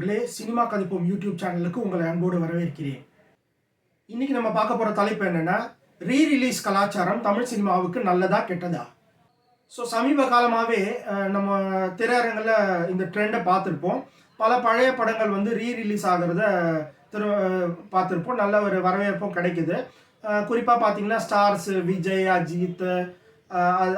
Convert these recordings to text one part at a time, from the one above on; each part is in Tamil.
நண்பர்களே, சினிமா கதைப்போம் யூடியூப் சேனலுக்கு உங்களை அன்போடு வரவேற்கிறேன். இன்னைக்கு நம்ம பார்க்க போற தலைப்பு என்னன்னா, ரீ ரிலீஸ் கலாச்சாரம் தமிழ் சினிமாவுக்கு நல்லதா கெட்டதா? சமீப காலமாவே நம்ம திரையரங்குல இந்த ட்ரெண்டை பார்த்துருப்போம். பல பழைய படங்கள் வந்து ரீ ரிலீஸ் ஆகிறத திரு பார்த்துருப்போம். நல்ல ஒரு வரவேற்பும் கிடைக்குது. குறிப்பாக பார்த்தீங்கன்னா ஸ்டார்ஸ் விஜய், அஜித்,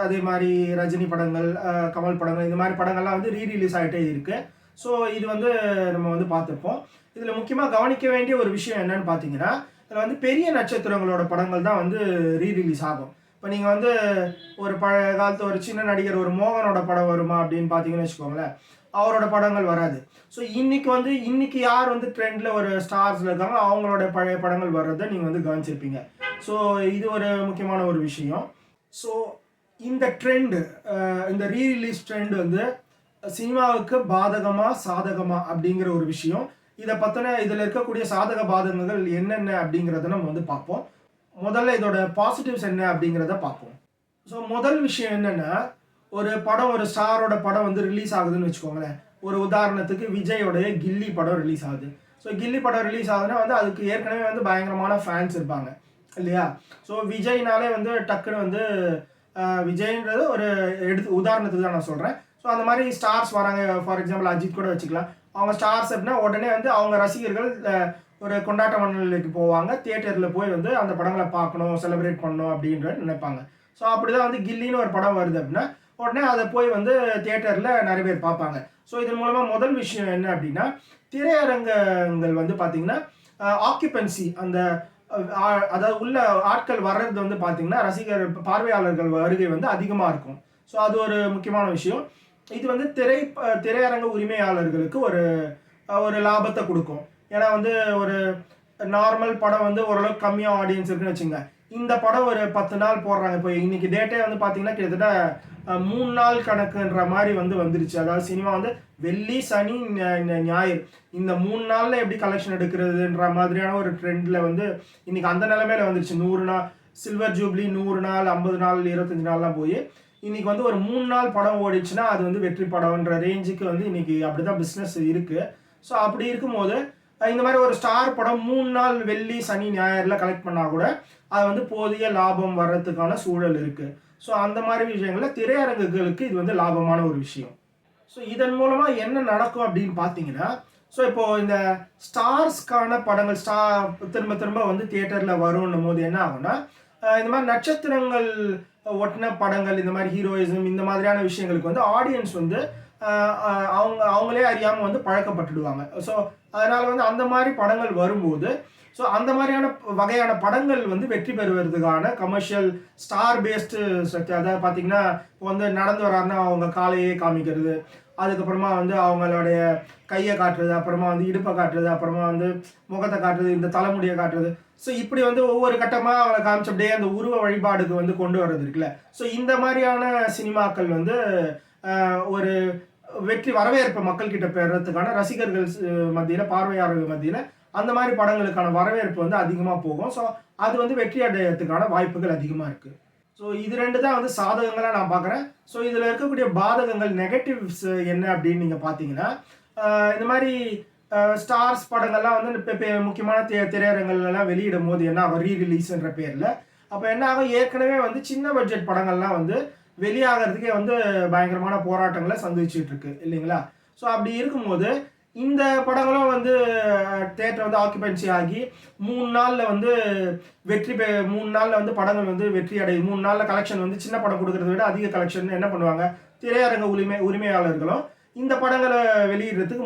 அதே மாதிரி ரஜினி படங்கள், கமல் படங்கள், இந்த மாதிரி படங்கள்லாம் வந்து ரீ ரிலீஸ் ஆகிட்டே இருக்கு. ஸோ இது வந்து நம்ம வந்து பார்த்துருப்போம். இதில் முக்கியமாக கவனிக்க வேண்டிய ஒரு விஷயம் என்னன்னு பார்த்தீங்கன்னா, இதில் வந்து பெரிய நட்சத்திரங்களோட படங்கள் தான் வந்து ரீ ரிலீஸ் ஆகும். இப்போ நீங்கள் வந்து ஒரு பழைய காலத்து ஒரு சின்ன நடிகர் ஒரு மோகனோட படம் வருமா அப்படின்னு பார்த்தீங்கன்னு வச்சுக்கோங்களேன், அவரோட படங்கள் வராது. ஸோ இன்னைக்கு யார் வந்து ட்ரெண்டில் ஒரு ஸ்டார்ஸில் இருக்காங்களோ அவங்களோட பழைய படங்கள் வர்றதை நீங்கள் வந்து கவனிச்சிருப்பீங்க. ஸோ இது ஒரு முக்கியமான ஒரு விஷயம். ஸோ இந்த ட்ரெண்டு, இந்த ரீ ரிலீஸ் ட்ரெண்ட் வந்து சினிமாவுக்கு பாதகமா சாதகமா அப்படிங்கிற ஒரு விஷயம். இதை பற்றின இதில் இருக்கக்கூடிய சாதக பாதகங்கள் என்னென்ன அப்படிங்கிறத நம்ம வந்து பார்ப்போம். முதல்ல இதோட பாசிட்டிவ்ஸ் என்ன அப்படிங்கிறத பார்ப்போம். ஸோ முதல் விஷயம் என்னென்னா, ஒரு படம், ஒரு ஸ்டாரோட படம் வந்து ரிலீஸ் ஆகுதுன்னு வச்சுக்கோங்களேன். ஒரு உதாரணத்துக்கு விஜயோடைய கில்லி படம் ரிலீஸ் ஆகுது. ஸோ கில்லி படம் ரிலீஸ் ஆகுதுன்னா வந்து அதுக்கு ஏற்கனவே வந்து பயங்கரமான ஃபேன்ஸ் இருப்பாங்க இல்லையா? ஸோ விஜய்னாலே வந்து டக்குன்னு வந்து விஜய்ன்றது ஒரு உதாரணத்துக்கு தான் நான் சொல்கிறேன். ஸோ அந்த மாதிரி ஸ்டார்ஸ் வராங்க. ஃபார் எக்ஸாம்பிள் அஜித் கூட வச்சுக்கலாம். அவங்க ஸ்டார்ஸ் அப்படின்னா உடனே வந்து அவங்க ரசிகர்கள் ஒரு கொண்டாட்ட மண்டலுக்கு போவாங்க. தியேட்டரில் போய் வந்து அந்த படங்களை பார்க்கணும், செலிப்ரேட் பண்ணணும் அப்படின்ற நினைப்பாங்க. ஸோ அப்படி தான் வந்து கில்லின்னு ஒரு படம் வருது அப்படின்னா உடனே அதை போய் வந்து தியேட்டரில் நிறைய பேர் பார்ப்பாங்க. ஸோ இதன் மூலமாக முதல் விஷயம் என்ன அப்படின்னா, திரையரங்கங்கள் வந்து பார்த்திங்கன்னா ஆக்குபென்சி, அந்த அதாவது உள்ள ஆட்கள் வர்றது வந்து பார்த்திங்கன்னா ரசிகர் பார்வையாளர்கள் வருகை வந்து அதிகமாக இருக்கும். ஸோ அது ஒரு முக்கியமான விஷயம். இது வந்து திரையரங்க உரிமையாளர்களுக்கு ஒரு ஒரு லாபத்தை கொடுக்கும். ஏன்னா வந்து ஒரு நார்மல் படம் வந்து ஓரளவுக்கு கம்மியாக ஆடியன்ஸ் இருக்குன்னு வச்சுங்க. இந்த படம் ஒரு 10 நாள் போடுறாங்க. இப்போ இன்னைக்கு டேட்டே வந்து பார்த்தீங்கன்னா கிட்டத்தட்ட 3 நாள் கணக்குன்ற மாதிரி வந்து வந்துருச்சு. அதாவது சினிமா வந்து வெள்ளி, சனி, ஞாயிறு இந்த 3 நாளில் எப்படி கலெக்ஷன் எடுக்கிறதுன்ற மாதிரியான ஒரு ட்ரெண்டில் வந்து இன்னைக்கு அந்த நிலைமையில வந்துருச்சு. 100 நாள் சில்வர் ஜூப்ளி, 100 நாள், 50 நாள், 25 நாள்லாம் போய் இன்னைக்கு வந்து ஒரு 3 நாள் படம் ஓடிச்சுன்னா அது வந்து வெற்றி படம்ன்ற ரேஞ்சுக்கு வந்து இன்னைக்கு அப்படிதான் பிஸ்னஸ் இருக்கு. ஸோ அப்படி இருக்கும்போது இந்த மாதிரி ஒரு ஸ்டார் படம் 3 நாள் வெள்ளி, சனி, ஞாயிறுல கலெக்ட் பண்ணால் கூட அது வந்து போதிய லாபம் வர்றதுக்கான சூழல் இருக்கு. ஸோ அந்த மாதிரி விஷயங்களில் திரையரங்குகளுக்கு இது வந்து லாபமான ஒரு விஷயம். ஸோ இதன் மூலமாக என்ன நடக்கும் அப்படின்னு பார்த்தீங்கன்னா, ஸோ இப்போ இந்த ஸ்டார்ஸ்க்கான படங்கள் திரும்ப திரும்ப வந்து தியேட்டரில் வரும்னும் போது என்ன ஆகும்னா, இந்த மாதிரி நட்சத்திரங்கள் ஒட்டின படங்கள், இந்த மாதிரி ஹீரோயிசம், இந்த மாதிரியான விஷயங்களுக்கு வந்து ஆடியன்ஸ் வந்து அவங்களே அறியாமல் வந்து பழக்கப்பட்டுடுவாங்க. ஸோ அதனால் வந்து அந்த மாதிரி படங்கள் வரும்போது, ஸோ அந்த மாதிரியான வகையான படங்கள் வந்து வெற்றி பெறுவதற்கான கமர்ஷியல் ஸ்டார் பேஸ்டு ஸ்ட்ரக்சர். அதாவது பார்த்தீங்கன்னா இப்போ வந்து நடந்து வராருன்னா அவங்க காலையே காமிக்கிறது, அதுக்கப்புறமா வந்து அவங்களுடைய கையை காட்டுறது, அப்புறமா வந்து இடுப்பை காட்டுறது, அப்புறமா வந்து முகத்தை காட்டுறது, இந்த தலைமுடியை காட்டுறது. ஸோ இப்படி வந்து ஒவ்வொரு கட்டமாக அவளை காமிச்சு அப்படியே அந்த உருவ வழிபாடுக்கு வந்து கொண்டு வர்றது இருக்குல்ல. ஸோ இந்த மாதிரியான சினிமாக்கள் வந்து ஒரு வெற்றி வரவேற்பு மக்கள்கிட்ட பெறத்துக்கான ரசிகர்கள் மத்தியில், பார்வையாளர்கள் மத்தியில் அந்த மாதிரி படங்களுக்கான வரவேற்பு வந்து அதிகமாக போகும். ஸோ அது வந்து வெற்றி அடையறதுக்கான வாய்ப்புகள் அதிகமாக இருக்குது. ஸோ இது ரெண்டு தான் வந்து சாதகங்களாக நான் பார்க்குறேன். ஸோ இதில் இருக்கக்கூடிய பாதகங்கள், நெகட்டிவ்ஸ் என்ன அப்படின்னு நீங்கள் பார்த்தீங்கன்னா, இந்த மாதிரி ஸ்டார்ஸ் படங்கள்லாம் வந்து இப்போ முக்கியமான திரையரங்கள்லாம் வெளியிடும் போது என்ன ஆகும், ரீ ரிலீஸ்ன்ற பேரில் அப்போ என்ன ஆகும், ஏற்கனவே வந்து சின்ன பட்ஜெட் படங்கள்லாம் வந்து வெளியாகிறதுக்கே வந்து பயங்கரமான போராட்டங்களை சந்திச்சுட்டு இருக்கு இல்லைங்களா? ஸோ அப்படி இருக்கும்போது இந்த படங்களும் வந்து தியேட்டர் வந்து ஆக்குபென்சி ஆகி 3 நாளில் வந்து 3 நாளில் வந்து படங்கள் வந்து வெற்றி அடையும். 3 நாளில் கலெக்ஷன் வந்து சின்ன படம் கொடுக்கறத விட அதிக கலெக்ஷன் என்ன பண்ணுவாங்க, திரையரங்க உரிமையாளர்களும் இந்த படங்களை வெளியிடுறதுக்கு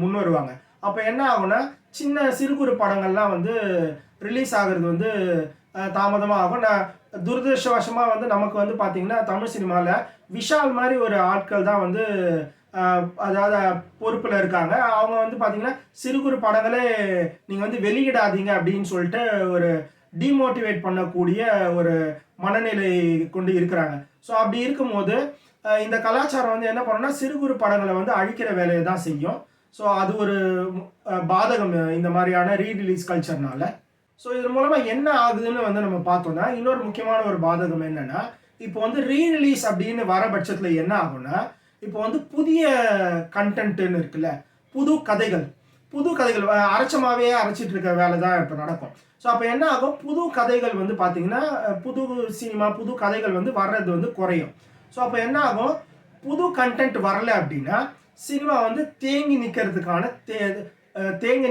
முன் வருவாங்க. அப்போ என்ன ஆகும்னா, சிறு குறு படங்கள்லாம் வந்து ரிலீஸ் ஆகிறது வந்து தாமதமாக ஆகும். துரதிருஷ்டவசமாக வந்து நமக்கு வந்து பார்த்திங்கன்னா தமிழ் சினிமாவில் விஷால் மாதிரி ஒரு ஆட்கள் தான் வந்து அதாவது பொறுப்பில் இருக்காங்க. அவங்க வந்து பார்த்திங்கன்னா சிறு குறு படங்களே நீங்கள் வந்து வெளியிடாதீங்க அப்படின்னு சொல்லிட்டு ஒரு டிமோட்டிவேட் பண்ணக்கூடிய ஒரு மனநிலை கொண்டு இருக்கிறாங்க. ஸோ அப்படி இருக்கும்போது இந்த கலாச்சாரம் வந்து என்ன பண்ணணும்னா சிறு குறு படங்களை வந்து அழிக்கிற வேலையை தான் செய்யும். ஸோ அது ஒரு பாதகம் இந்த மாதிரியான ரீ ரிலீஸ் கல்ச்சர்னால. ஸோ இதன் மூலமாக என்ன ஆகுதுன்னு வந்து நம்ம பார்த்தோம்னா, இன்னொரு முக்கியமான ஒரு பாதகம் என்னென்னா, இப்போ வந்து ரீ ரிலீஸ் அப்படின்னு வர பட்சத்தில் என்ன ஆகும்னா, இப்போ வந்து புதிய கண்டென்ட்டுன்னு இருக்குல்ல, புது கதைகள் அரைச்சமாவே அரைச்சிட்டு இருக்க வேலை தான் இப்போ நடக்கும். ஸோ அப்போ என்ன ஆகும், புது கதைகள் வந்து பார்த்தீங்கன்னா புது சினிமா புது கதைகள் வந்து வர்றது வந்து குறையும். ஸோ அப்போ என்ன ஆகும், புது கண்டென்ட் வரல அப்படின்னா சினிமா வந்து தேங்கி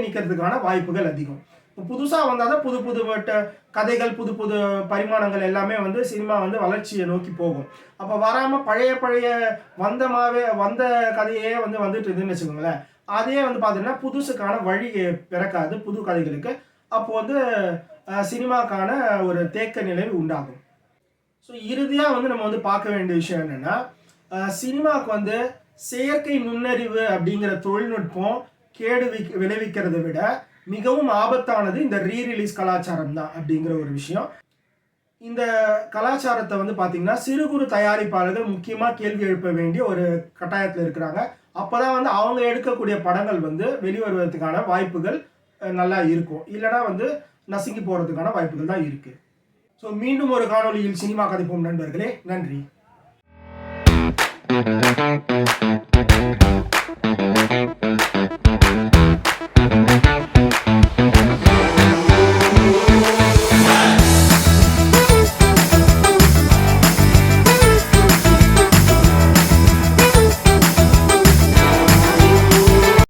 நிற்கிறதுக்கான வாய்ப்புகள் அதிகம். இப்போ புதுசாக வந்தால் தான் புது புது கதைகள் புது புது பரிமாணங்கள் எல்லாமே வந்து சினிமா வந்து வளர்ச்சியை நோக்கி போகும். அப்போ வராமல் பழைய வந்த கதையே வந்து வந்துட்டு இருந்துன்னு வச்சுக்கோங்களேன், அதே வந்து பார்த்தீங்கன்னா புதுசுக்கான வழி பிறக்காது புது கதைகளுக்கு. அப்போ வந்து சினிமாக்கான ஒரு தேக்க நிலை உண்டாகும். ஸோ இறுதியாக வந்து நம்ம வந்து பார்க்க வேண்டிய விஷயம் என்னென்னா, சினிமாவுக்கு வந்து செயற்கை நுண்ணறிவு அப்படிங்கிற தொழில்நுட்பம் கேடு விளைவிக்கிறதை விட மிகவும் ஆபத்தானது இந்த ரீரிலீஸ் கலாச்சாரம் தான் அப்படிங்கிற ஒரு விஷயம். இந்த கலாச்சாரத்தை வந்து பார்த்தீங்கன்னா சிறு குறு தயாரிப்பாளர்கள் முக்கியமாக கேள்வி எழுப்ப வேண்டிய ஒரு கட்டாயத்தில் இருக்கிறாங்க. அப்போ தான் வந்து அவங்க எடுக்கக்கூடிய படங்கள் வந்து வெளிவருவதற்கான வாய்ப்புகள் நல்லா இருக்கும். இல்லைனா வந்து நசுங்கி போகிறதுக்கான வாய்ப்புகள் தான் இருக்குது. ஸோ மீண்டும் ஒரு காணொளியில் சினிமா கதைப்போம் நண்பர்களே. நன்றி.